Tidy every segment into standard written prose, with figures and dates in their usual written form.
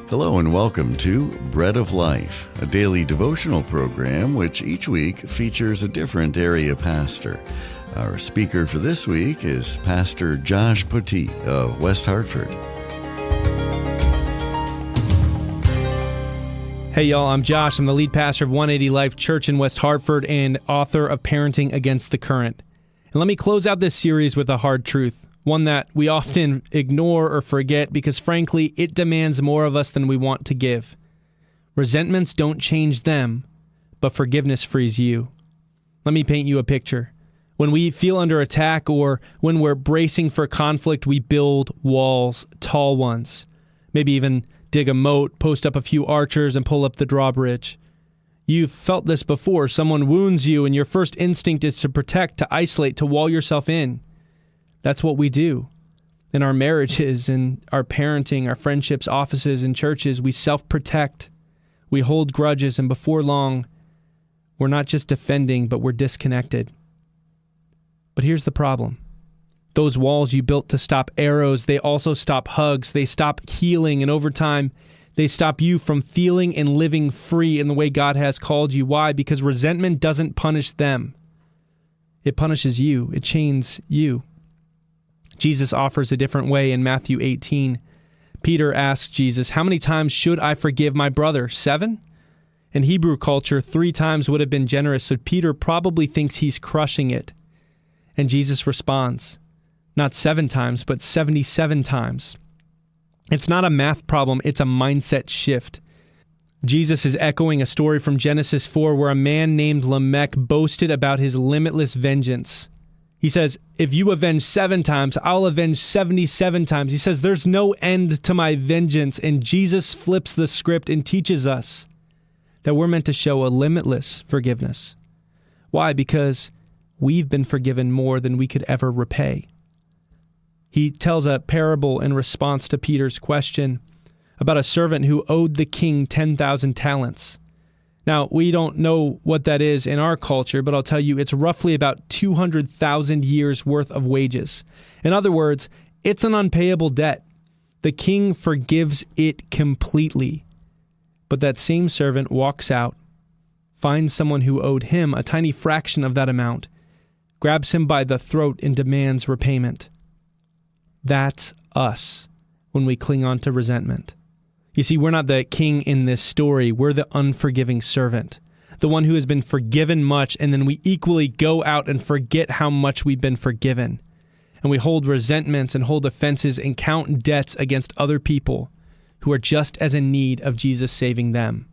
Hello and welcome to Bread of Life, a daily devotional program which each week features a different area pastor. Our speaker for this week is Pastor Josh Poteet of West Hartford. Hey y'all, I'm Josh. I'm the lead pastor of 180 Life Church in West Hartford and author of Parenting Against the Current. And let me close out this series with a hard truth, one that we often ignore or forget because frankly, it demands more of us than we want to give. Resentments don't change them, but forgiveness frees you. Let me paint you a picture. When we feel under attack or when we're bracing for conflict, we build walls, tall ones, maybe even dig a moat, post up a few archers, and pull up the drawbridge. You've felt this before. Someone wounds you, and your first instinct is to protect, to isolate, to wall yourself in. That's what we do. In our marriages, in our parenting, our friendships, offices, and churches, we self-protect. We hold grudges, and before long, we're not just defending, but we're disconnected. But here's the problem. Those walls you built to stop arrows, they also stop hugs, they stop healing, and over time, they stop you from feeling and living free in the way God has called you. Why? Because resentment doesn't punish them. It punishes you. It chains you. Jesus offers a different way in Matthew 18. Peter asks Jesus, "How many times should I forgive my brother? 7?" In Hebrew culture, 3 times would have been generous, so Peter probably thinks he's crushing it. And Jesus responds, not 7 times, but 77 times. It's not a math problem, it's a mindset shift. Jesus is echoing a story from Genesis 4 where a man named Lamech boasted about his limitless vengeance. He says, if you avenge 7 times, I'll avenge 77 times. He says, there's no end to my vengeance. And Jesus flips the script and teaches us that we're meant to show a limitless forgiveness. Why? Because we've been forgiven more than we could ever repay. He tells a parable in response to Peter's question about a servant who owed the king 10,000 talents. Now, we don't know what that is in our culture, but I'll tell you it's roughly about 200,000 years worth of wages. In other words, it's an unpayable debt. The king forgives it completely. But that same servant walks out, finds someone who owed him a tiny fraction of that amount, grabs him by the throat and demands repayment. That's us when we cling on to resentment. You see, we're not the king in this story. We're the unforgiving servant, the one who has been forgiven much, and then we equally go out and forget how much we've been forgiven. And we hold resentments and hold offenses and count debts against other people who are just as in need of Jesus saving them.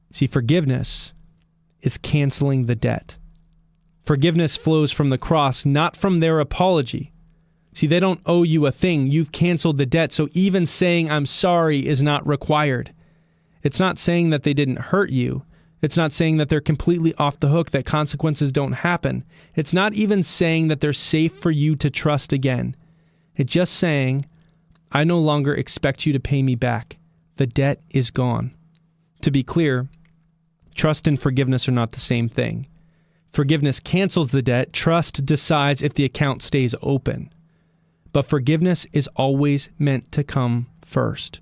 See, forgiveness is canceling the debt. Forgiveness flows from the cross, not from their apology. See, they don't owe you a thing. You've canceled the debt, so even saying I'm sorry is not required. It's not saying that they didn't hurt you. It's not saying that they're completely off the hook, that consequences don't happen. It's not even saying that they're safe for you to trust again. It's just saying, I no longer expect you to pay me back. The debt is gone. To be clear, trust and forgiveness are not the same thing. Forgiveness cancels the debt. Trust decides if the account stays open. But forgiveness is always meant to come first,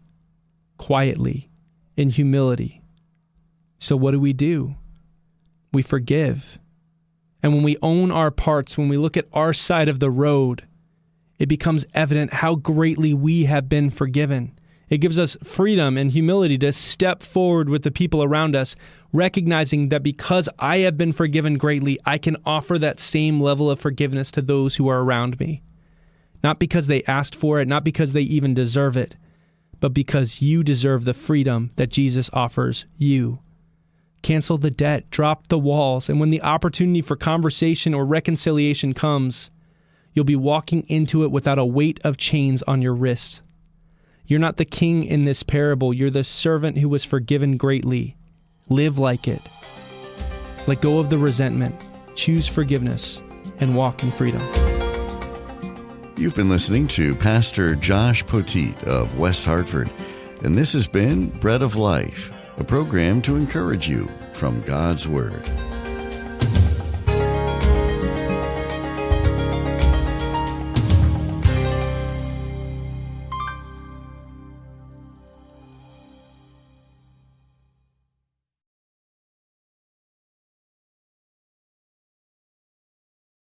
quietly, in humility. So what do? We forgive. And when we own our parts, when we look at our side of the road, it becomes evident how greatly we have been forgiven. It gives us freedom and humility to step forward with the people around us, recognizing that because I have been forgiven greatly, I can offer that same level of forgiveness to those who are around me. Not because they asked for it, not because they even deserve it, but because you deserve the freedom that Jesus offers you. Cancel the debt, drop the walls, and when the opportunity for conversation or reconciliation comes, you'll be walking into it without a weight of chains on your wrists. You're not the king in this parable. You're the servant who was forgiven greatly. Live like it. Let go of the resentment. Choose forgiveness and walk in freedom. You've been listening to Pastor Josh Poteet of West Hartford, and this has been Bread of Life, a program to encourage you from God's Word.